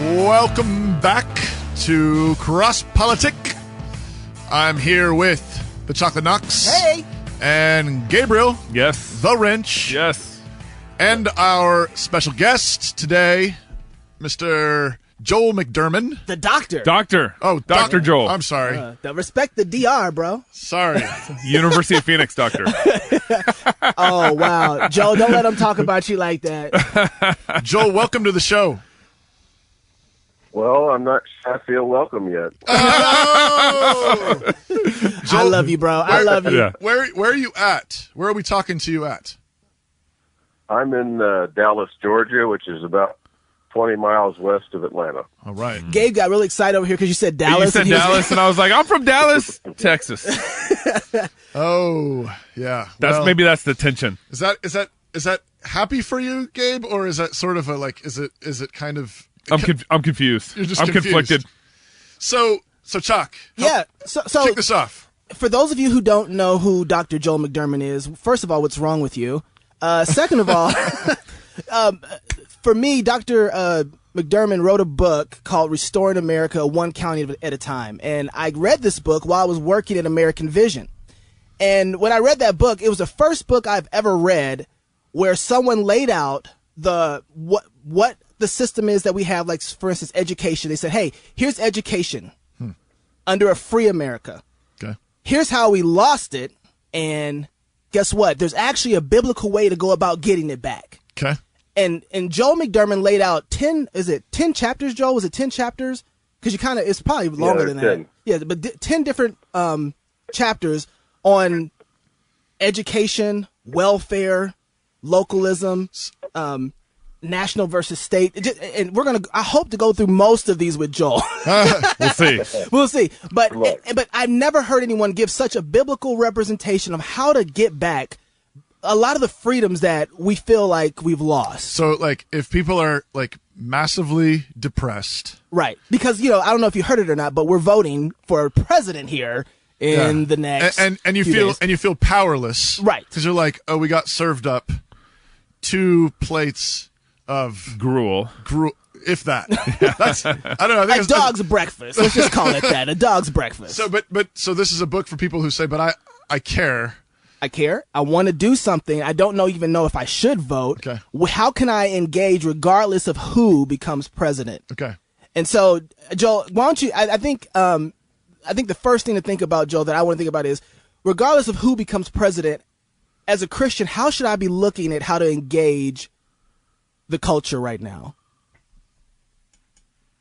Welcome back to Cross Politic. I'm here with the Chocolate Knox. Hey. And Gabriel. Yes. The Wrench. Yes. And our special guest today, Mr. Joel McDurmon. The doctor. Doctor. Oh, Dr. Joel. I'm sorry. Respect the DR, bro. Sorry. University of Phoenix doctor. Oh, wow. Joel, don't let him talk about you like that. Joel, welcome to the show. Well, I'm not sure I feel welcome yet. Oh! I love you, bro. I love you. Yeah. Where are you at? Where are we talking to you at? I'm in Dallas, Georgia, which is about 20 miles west of Atlanta. All right. Gabe got really excited over here because you said Dallas. You said Dallas, and I was like, I'm from Dallas, Texas. Oh, yeah. Maybe that's the tension. Is that happy for you, Gabe, or is that sort of a like? Is it kind of? I'm confused. You're just I'm confused. conflicted. So Chuck. Yeah. So kick this off. For those of you who don't know who Dr. Joel McDurmon is, first of all, what's wrong with you? Second of all, for me, Dr. McDurmon wrote a book called Restoring America One County at a Time. And I read this book while I was working at American Vision. And when I read that book, it was the first book I've ever read where someone laid out what the system is that we have, like, for instance, education. They said, hey, here's education under a free America. Okay. Here's how we lost it. And guess what? There's actually a biblical way to go about getting it back. Okay. And Joel McDurmon laid out 10 chapters, Joel? Was it 10 chapters? Because it's probably longer than 10. that. Yeah, but 10 different chapters on education, welfare, localism, national versus state. And I hope to go through most of these with Joel. We'll see. We'll see. But I've never heard anyone give such a biblical representation of how to get back a lot of the freedoms that we feel like we've lost. So, like, if people are like massively depressed, right? Because I don't know if you heard it or not, but we're voting for a president here in the next and you few feel days. and you feel powerless, right? Because you're like, oh, we got served up 2 plates of Gruel. If that. That's, I don't know. I think a dog's breakfast. Let's just call it that. A dog's breakfast. So, so this is a book for people who say, but I care. I care. I want to do something. I don't even know if I should vote. Okay. How can I engage regardless of who becomes president? Okay. And so, Joel, why don't you? I think the first thing to think about, Joel, that I want to think about is, regardless of who becomes president, as a Christian, how should I be looking at how to engage the culture right now?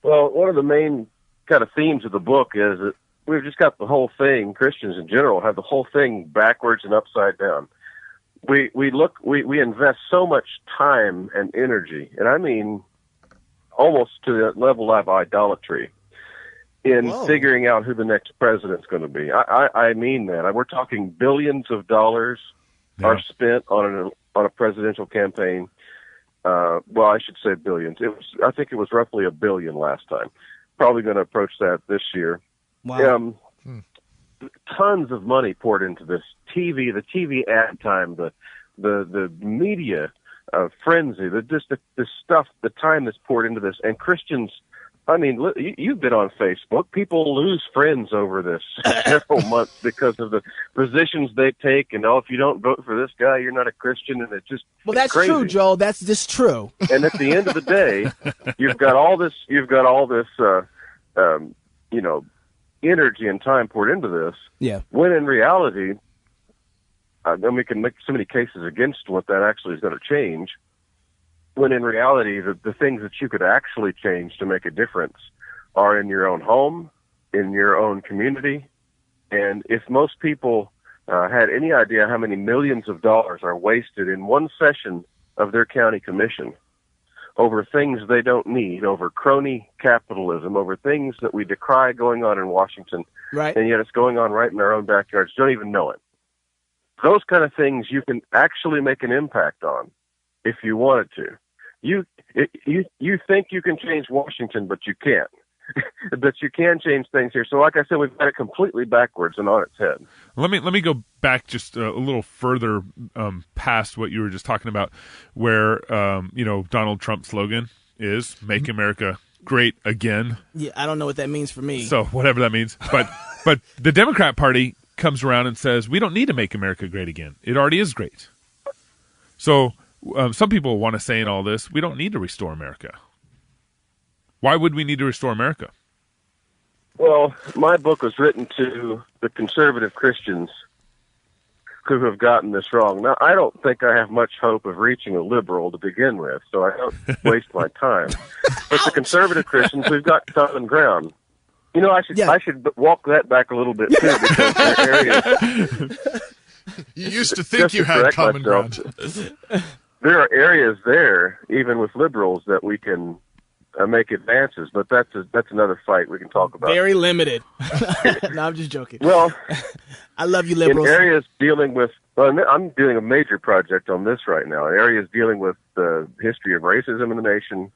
Well, one of the main kind of themes of the book is that we've just got the whole thing, Christians in general have the whole thing backwards and upside down. We invest so much time and energy, and I mean almost to the level of idolatry, in figuring out who the next president's going to be. I mean that. We're talking billions of dollars are spent on a presidential campaign. Well, I should say billions. I think it was roughly $1 billion last time. Probably going to approach that this year. Wow. Tons of money poured into this. The TV ad time, the media frenzy, the stuff, the time that's poured into this. And Christians, I mean, you've been on Facebook. People lose friends over this several months because of the positions they take. And if you don't vote for this guy, you're not a Christian. And it's that's crazy. True, Joel. That's just true. And at the end of the day, you've got all this, energy and time poured into this. Yeah. When in reality, then we can make so many cases against what that actually is going to change. When in reality, the things that you could actually change to make a difference are in your own home, in your own community. And if most people had any idea how many millions of dollars are wasted in one session of their county commission over things they don't need, over crony capitalism, over things that we decry going on in Washington, right? And yet it's going on right in our own backyards, don't even know it. Those kind of things you can actually make an impact on if you wanted to. You think you can change Washington, but you can't. But you can change things here. So like I said, we've got it completely backwards and on its head. Let me go back just a little further past what you were just talking about, where Donald Trump's slogan is Make America Great Again. Yeah, I don't know what that means for me. So whatever that means. But the Democrat Party comes around and says, we don't need to make America great again. It already is great. So some people want to say in all this, we don't need to restore America. Why would we need to restore America? Well, my book was written to the conservative Christians who have gotten this wrong. Now, I don't think I have much hope of reaching a liberal to begin with, so I don't waste my time. But the conservative Christians, we've got common ground. You know, I should walk that back a little bit too, because there are areas. You used to think you had common ground. There are areas there, even with liberals, that we can make advances, but that's another fight we can talk about. Very limited. No, I'm just joking. Well, I love you, liberals. In areas dealing with, I'm doing a major project on this right now. In areas dealing with the history of racism in the nation,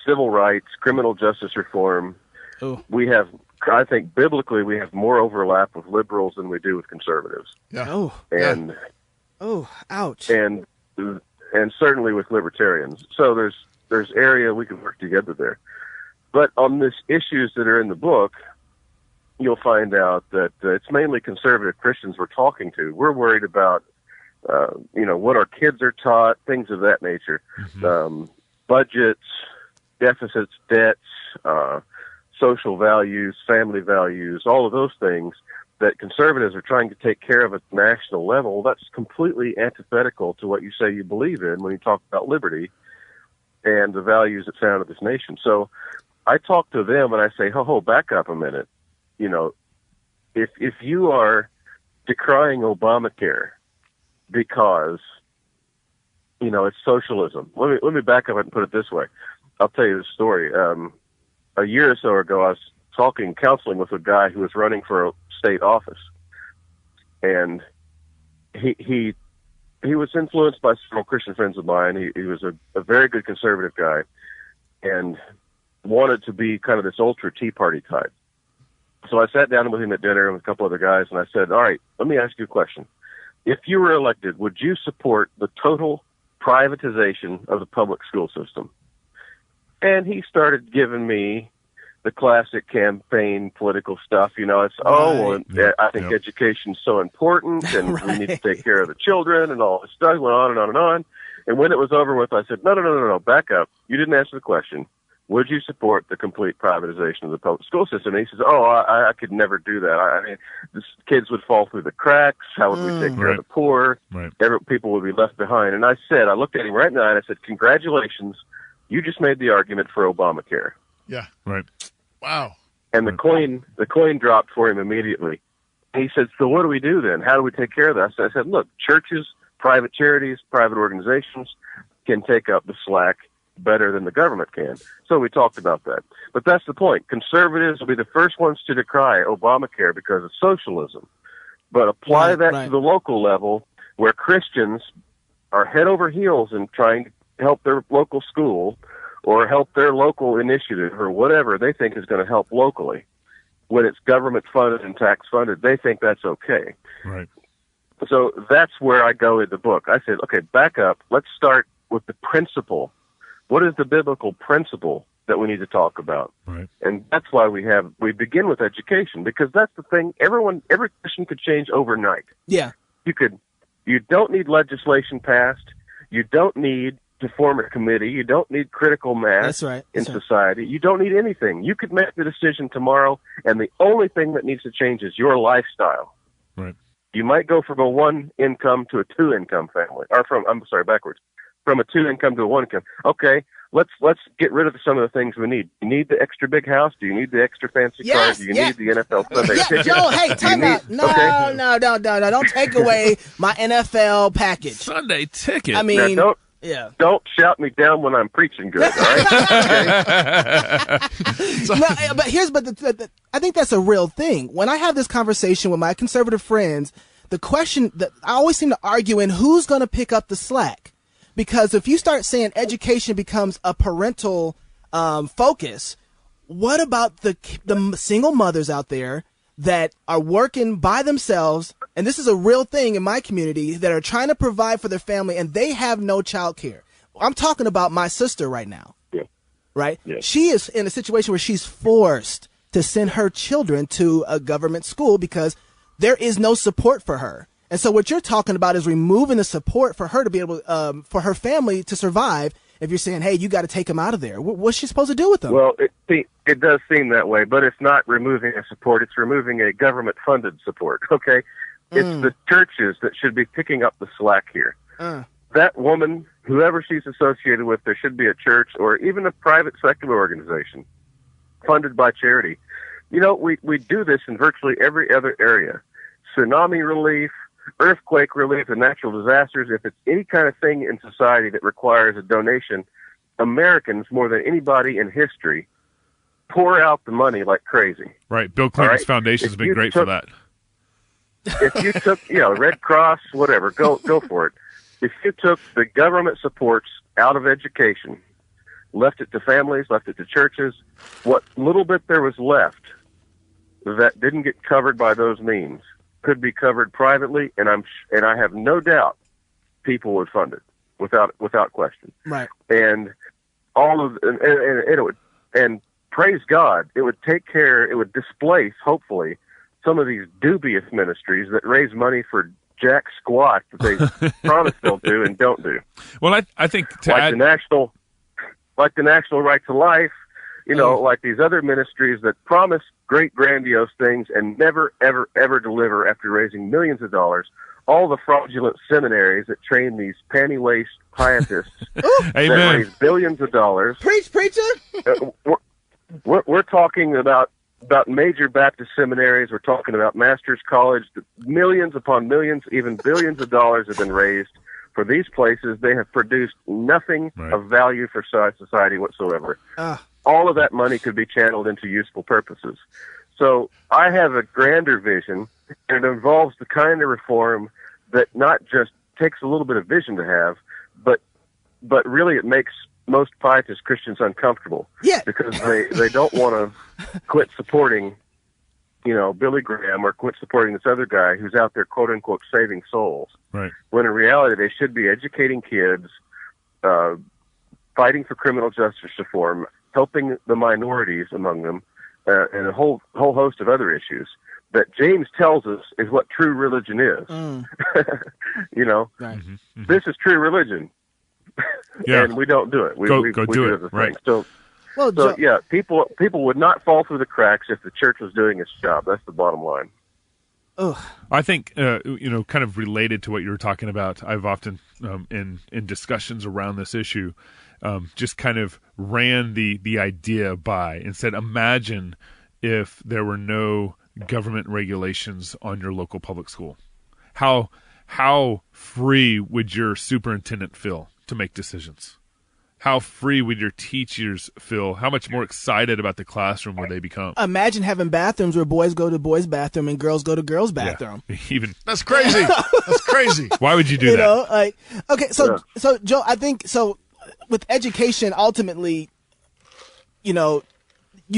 civil rights, criminal justice reform. Ooh. We have, I think, biblically, we have more overlap with liberals than we do with conservatives. Yeah. Oh. And Ouch. And certainly with libertarians. So there's area we can work together there. But on these issues that are in the book, you'll find out that it's mainly conservative Christians we're talking to. We're worried about, what our kids are taught, things of that nature, budgets, deficits, debts, social values, family values, all of those things that conservatives are trying to take care of at the national level. That's completely antithetical to what you say you believe in when you talk about liberty and the values that founded this nation. So I talk to them and I say, back up a minute. You know, if you are decrying Obamacare because, it's socialism. Let me back up and put it this way. I'll tell you the story. A year or so ago, I was counseling with a guy who was running for a state office, and he was influenced by several Christian friends of mine. He was a very good conservative guy, and wanted to be kind of this ultra Tea Party type. So I sat down with him at dinner with a couple other guys, and I said, all right, let me ask you a question. If you were elected, would you support the total privatization of the public school system? And he started giving me the classic campaign political stuff. I think education's so important, and we need to take care of the children, and all this stuff went on and on and on. And when it was over with, I said, no, back up. You didn't answer the question. Would you support the complete privatization of the public school system? And he says, I could never do that. I mean, kids would fall through the cracks. How would we take care of the poor? Right. People would be left behind. And I looked at him right now and I said, congratulations. You just made the argument for Obamacare. Yeah. Right. Wow. And the coin dropped for him immediately. And he said, so what do we do then? How do we take care of that? So I said, look, churches, private charities, private organizations can take up the slack better than the government can. So we talked about that. But that's the point. Conservatives will be the first ones to decry Obamacare because of socialism. But apply that to the local level where Christians are head over heels in trying to help their local school or help their local initiative or whatever they think is going to help locally. When it's government funded and tax funded, they think that's okay. Right. So that's where I go in the book. I said, okay, back up. Let's start with the principle. What is the biblical principle that we need to talk about? Right. And that's why we begin with education, because that's the thing. Every Christian could change overnight. Yeah. You don't need legislation passed. You don't need to form a committee. You don't need critical mass in society. You don't need anything. You could make the decision tomorrow, and the only thing that needs to change is your lifestyle. Right. You might go from a one income to a two income family, or backwards. From a two income to a one income. Okay, let's get rid of some of the things we need. You need the extra big house? Do you need the extra fancy car? Do you need the NFL Sunday ticket? Joe, hey, time out. No, don't take away my NFL package. Sunday ticket. I mean, now, don't shout me down when I'm preaching good, all right? I think that's a real thing. When I have this conversation with my conservative friends, the question that I always seem to argue in who's going to pick up the slack. Because if you start saying education becomes a parental focus, what about the single mothers out there that are working by themselves, and this is a real thing in my community, that are trying to provide for their family and they have no child care? I'm talking about my sister right now. Yeah. right? Yes. She is in a situation where she's forced to send her children to a government school because there is no support for her. And so what you're talking about is removing the support for her to be able, for her family to survive. If you're saying, hey, you got to take them out of there, what's she supposed to do with them? Well, it does seem that way, but it's not removing a support. It's removing a government-funded support, okay? It's the churches that should be picking up the slack here. That woman, whoever she's associated with, there should be a church or even a private secular organization funded by charity. You know, we do this in virtually every other area. Tsunami relief, earthquake relief, and natural disasters. If it's any kind of thing in society that requires a donation, Americans, more than anybody in history, pour out the money like crazy. Right. Bill Clinton's foundation's been great for that. If you took, Red Cross, whatever, go for it. If you took the government supports out of education, left it to families, left it to churches, what little bit there was left that didn't get covered by those means could be covered privately, and I have no doubt people would fund it without question. Right. And all of and it would, and praise God, it would take care, it would displace hopefully some of these dubious ministries that raise money for jack squat that they promise they'll do and don't do. Well, I think to like add, the national right to life, like these other ministries that promise great grandiose things and never ever ever deliver after raising millions of dollars. All the fraudulent seminaries that train these panty waist pietists that raise billions of dollars. Preach, preacher. We're talking about major Baptist seminaries. We're talking about Master's College. Millions upon millions, even billions of dollars have been raised for these places. They have produced nothing of value for society whatsoever. All of that money could be channeled into useful purposes. So I have a grander vision, and it involves the kind of reform that not just takes a little bit of vision to have, but really it makes most pietist Christians uncomfortable. Yeah. Because they don't want to quit supporting, Billy Graham or quit supporting this other guy who's out there, quote unquote, saving souls. Right. When in reality they should be educating kids, fighting for criminal justice reform, helping the minorities among them, and a whole host of other issues that James tells us is what true religion is. Right. This is true religion. Yeah. And we don't do it. We do do it. as a Right. thing. So yeah, people would not fall through the cracks if the church was doing its job. That's the bottom line. Ugh. I think, kind of related to what you were talking about, I've often, in discussions around this issue, just kind of ran the idea by and said, imagine if there were no government regulations on your local public school. How free would your superintendent feel to make decisions? How free would your teachers feel? How much more excited about the classroom would they become? Imagine having bathrooms where boys go to boys' bathroom and girls go to girls' bathroom. Yeah. That's crazy. That's crazy. Why would you do that? So Joe, I think so. With education, ultimately, you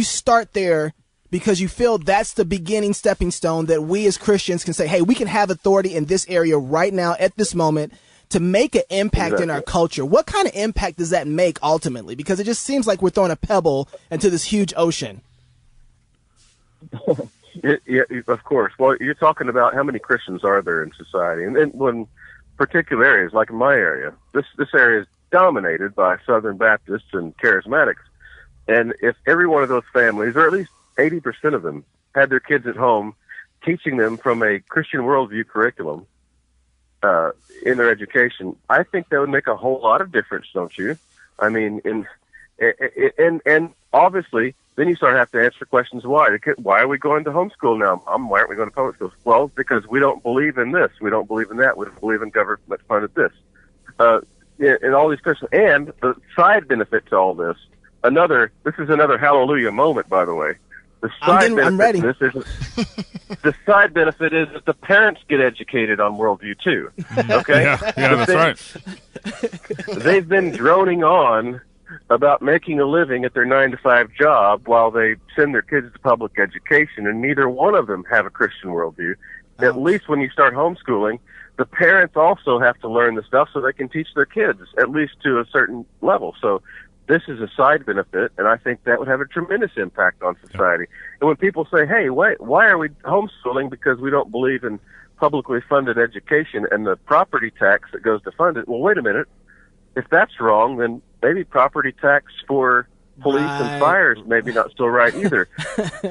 start there because you feel that's the beginning stepping stone that we as Christians can say, hey, we can have authority in this area right now at this moment to make an impact in our culture. What kind of impact does that make ultimately? Because it just seems like we're throwing a pebble into this huge ocean. Yeah, of course. Well, you're talking about how many Christians are there in society, and when particular areas, like in my area, this area is dominated by Southern Baptists and Charismatics. And if every one of those families, or at least 80% of them, had their kids at home, teaching them from a Christian worldview curriculum in their education, I think that would make a whole lot of difference, don't you? I mean, and obviously, then you start to have to answer questions why. Why are we going to homeschool now, Mom? Why aren't we going to public schools? Well, because we don't believe in this. We don't believe in that. We don't believe in government-funded this. And all these questions. And the side benefit to all this, this is another hallelujah moment, by the way. The side benefit to this is the side benefit is that the parents get educated on worldview too. Okay? Yeah, that's right. They've been droning on about making a living at their 9-to-5 job while they send their kids to public education, and neither one of them have a Christian worldview. At least when you start homeschooling, the parents also have to learn the stuff so they can teach their kids, at least to a certain level. So This is a side benefit, and I think that would have a tremendous impact on society. And when people say, hey, why are we homeschooling because we don't believe in publicly funded education and the property tax that goes to fund it, well, wait a minute. If that's wrong, then maybe property tax for police and fire is maybe not so right either.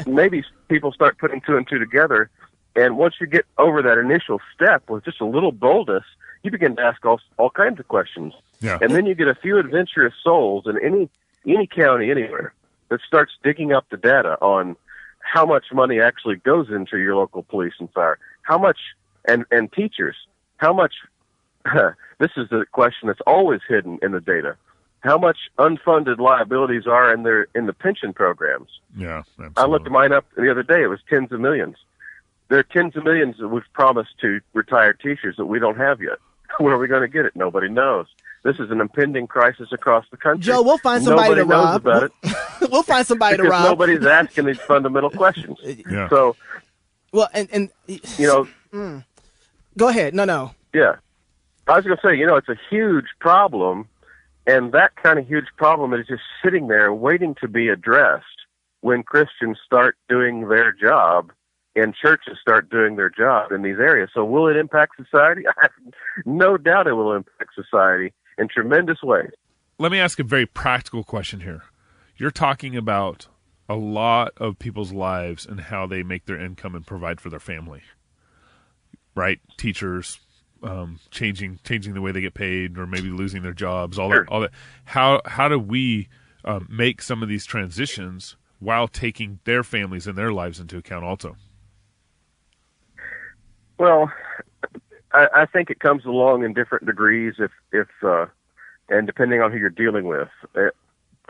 Maybe people start putting two and two together, and once you get over that initial step with just a little boldness, you begin to ask all kinds of questions. Yeah. And then you get a few adventurous souls in any county anywhere that starts digging up the data on how much money actually goes into your local police and fire, how much, and teachers, how much, this is the question that's always hidden in the data, how much unfunded liabilities are in the pension programs. Yeah, absolutely. I looked mine up the other day. It was tens of millions. There are tens of millions that we've promised to retired teachers that we don't have yet. Where are we going to get it? Nobody knows. This is an impending crisis across the country. Joe, we'll find somebody Nobody to knows rob. about it. We'll find somebody to because rob. nobody's asking these fundamental questions. Yeah. So, Well, and you know, go ahead. No. yeah. I was going to say, you know, it's a huge problem, and that kind of huge problem is just sitting there waiting to be addressed when Christians start doing their job and churches start doing their job in these areas. So will it impact society? I have no doubt it will impact society in tremendous ways. Let me ask a very practical question here. You're talking about a lot of people's lives and how they make their income and provide for their family, right? Teachers, changing the way they get paid, or maybe losing their jobs, all that. How do we make some of these transitions while taking their families and their lives into account also? Well, I think it comes along in different degrees and depending on who you're dealing with.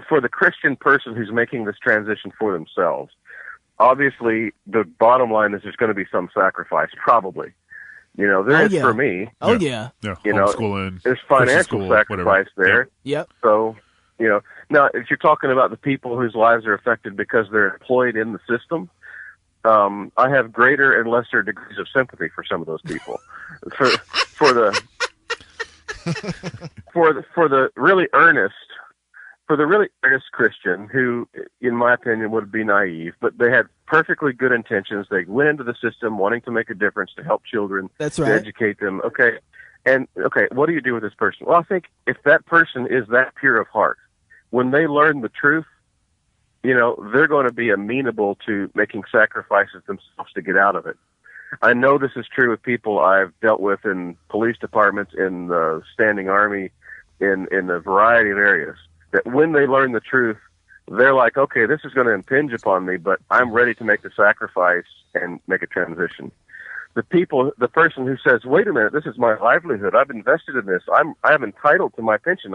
For the Christian person who's making this transition for themselves, obviously the bottom line is there's going to be some sacrifice, probably. You know, there is for me. Oh, yeah. You know, there's financial sacrifice there. Yep. So, you know, now if you're talking about the people whose lives are affected because they're employed in the system, I have greater and lesser degrees of sympathy for some of those people. For the really earnest Christian who, in my opinion, would be naive, but they had perfectly good intentions. They went into the system wanting to make a difference, to help children, That's to right. educate them. Okay, what do you do with this person? Well, I think if that person is that pure of heart, when they learn the truth, you know, they're going to be amenable to making sacrifices themselves to get out of it. I know this is true with people I've dealt with in police departments, in the standing army, in a variety of areas, that when they learn the truth, they're like, okay, this is going to impinge upon me, but I'm ready to make the sacrifice and make a transition. The person who says, wait a minute, this is my livelihood. I've invested in this. I'm entitled to my pension.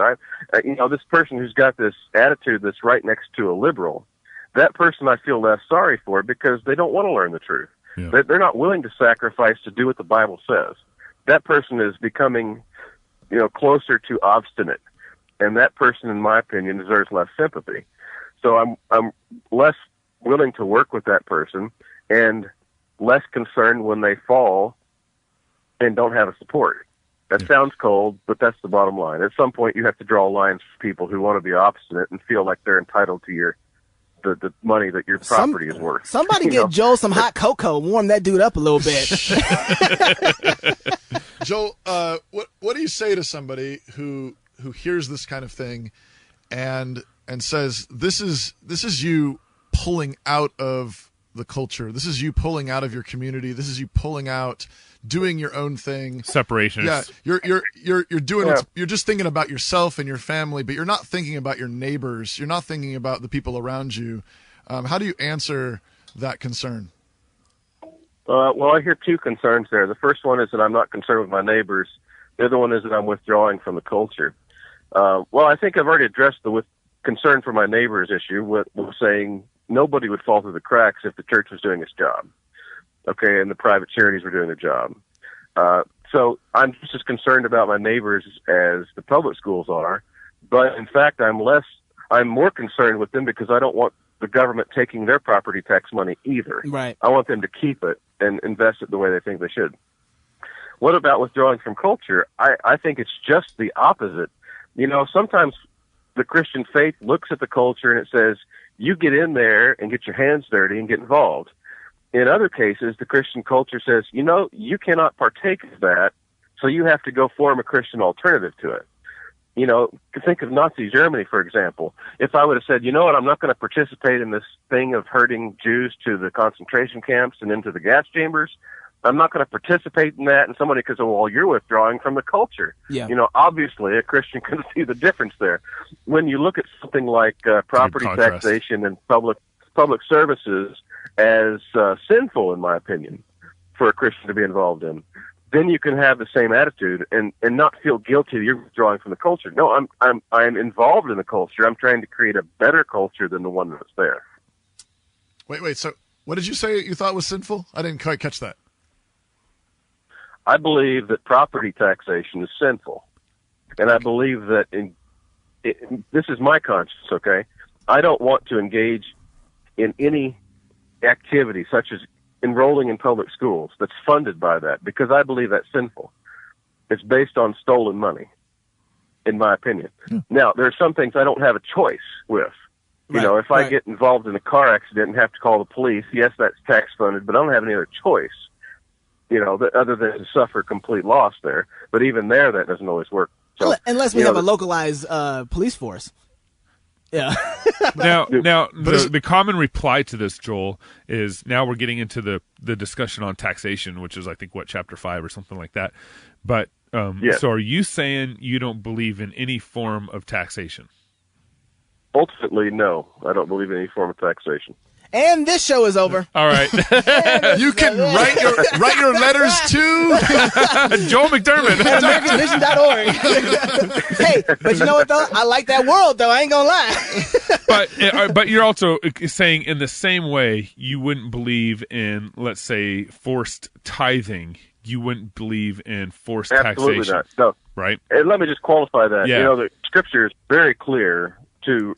This person who's got this attitude that's right next to a liberal, that person I feel less sorry for because they don't want to learn the truth. Yeah. They're not willing to sacrifice to do what the Bible says. That person is becoming, you know, closer to obstinate. And that person, in my opinion, deserves less sympathy. So I'm less willing to work with that person and less concerned when they fall and don't have a support. That sounds cold, but that's the bottom line. At some point, you have to draw lines for people who want to be obstinate and feel like they're entitled to the money that your property is worth. Somebody get Joel some hot cocoa, warm that dude up a little bit. Joel, what do you say to somebody who hears this kind of thing and says this is you pulling out of the culture, this is you pulling out of your community, this is you pulling out, doing your own thing, Separation. Yeah, you're doing you're just thinking about yourself and your family, but you're not thinking about your neighbors, you're not thinking about the people around you. How do you answer that concern? Well, I hear two concerns there. The first one is that I'm not concerned with my neighbors. The other one is that I'm withdrawing from the culture. Well, I think I've already addressed the concern for my neighbors issue with saying nobody would fall through the cracks if the church was doing its job, okay, and the private charities were doing their job. So I'm just as concerned about my neighbors as the public schools are, but in fact, I'm more concerned with them because I don't want the government taking their property tax money either. Right. I want them to keep it and invest it the way they think they should. What about withdrawing from culture? I think it's just the opposite. You know, sometimes the Christian faith looks at the culture and it says, you get in there and get your hands dirty and get involved. In other cases, the Christian culture says, you cannot partake of that, so you have to go form a Christian alternative to it. Think of Nazi Germany, for example. If I would have said, I'm not going to participate in this thing of herding Jews to the concentration camps and into the gas chambers, I'm not going to participate in that. And somebody could say, well, you're withdrawing from the culture. Yeah. Obviously a Christian can see the difference there. When you look at something like property taxation and public services as sinful, in my opinion, for a Christian to be involved in, then you can have the same attitude and not feel guilty that you're withdrawing from the culture. No, I'm involved in the culture. I'm trying to create a better culture than the one that's there. Wait. So what did you say you thought was sinful? I didn't quite catch that. I believe that property taxation is sinful. And I believe that this is my conscience, okay? I don't want to engage in any activity such as enrolling in public schools that's funded by that, because I believe that's sinful. It's based on stolen money, in my opinion. Now, there are some things I don't have a choice with. If I get involved in a car accident and have to call the police, yes, that's tax funded, but I don't have any other choice, other than to suffer complete loss there. But even there, that doesn't always work. So, unless we have a localized police force. Yeah. Now, the common reply to this, Joel, is now we're getting into the discussion on taxation, which is, I think, chapter 5 or something like that. But yes. So are you saying you don't believe in any form of taxation? Ultimately, no. I don't believe in any form of taxation. And this show is over. All right. You can write your letters to Joel McDurmon. AmericanMission.org. Hey, but you know what, though? I like that world, though. I ain't going to lie. But you're also saying in the same way you wouldn't believe in, let's say, forced tithing. You wouldn't believe in forced Absolutely taxation. Not. No. Right? And let me just qualify that. Yeah. The Scripture is very clear to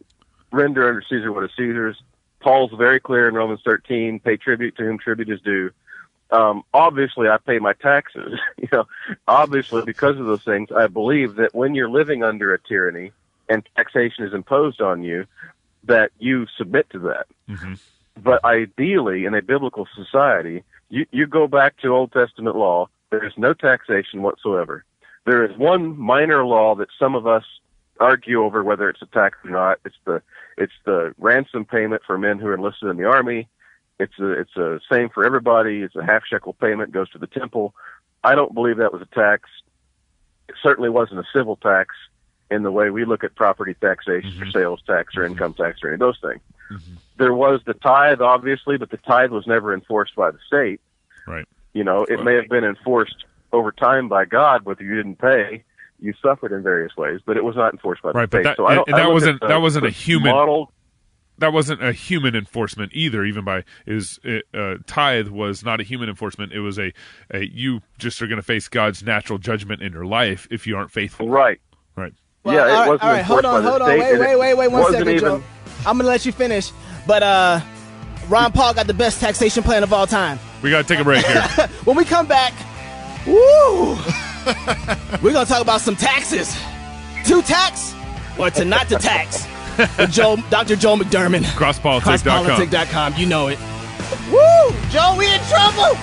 render unto Caesar what is Caesar's. Paul's very clear in Romans 13, pay tribute to whom tribute is due. Obviously, I pay my taxes. Obviously, because of those things, I believe that when you're living under a tyranny and taxation is imposed on you, that you submit to that. Mm-hmm. But ideally, in a biblical society, you go back to Old Testament law, there is no taxation whatsoever. There is one minor law that some of us argue over whether it's a tax or not. It's the ransom payment for men who are enlisted in the army. It's a same for everybody. It's a half shekel payment, goes to the temple. I don't believe that was a tax. It certainly wasn't a civil tax in the way we look at property taxation or sales tax or income tax or any of those things. Mm-hmm. There was the tithe, obviously, but the tithe was never enforced by the state. Right. It may have been enforced over time by God, whether you didn't pay. You suffered in various ways, but it was not enforced by the state. But that wasn't a human model. That wasn't a human enforcement either. Even by tithe was not a human enforcement. It was a you just are going to face God's natural judgment in your life if you aren't faithful. Right. Right. Well, yeah, it wasn't all right, enforced by the state. Wait, 1 second, Joe. I'm going to let you finish. But Ron Paul got the best taxation plan of all time. We got to take a break here. When we come back, woo! We're going to talk about some taxes. To tax or to not to tax. With Dr. Joel McDurmon. Crosspolitics.com. Crosspolitics.com. You know it. Woo! Joe, we in trouble!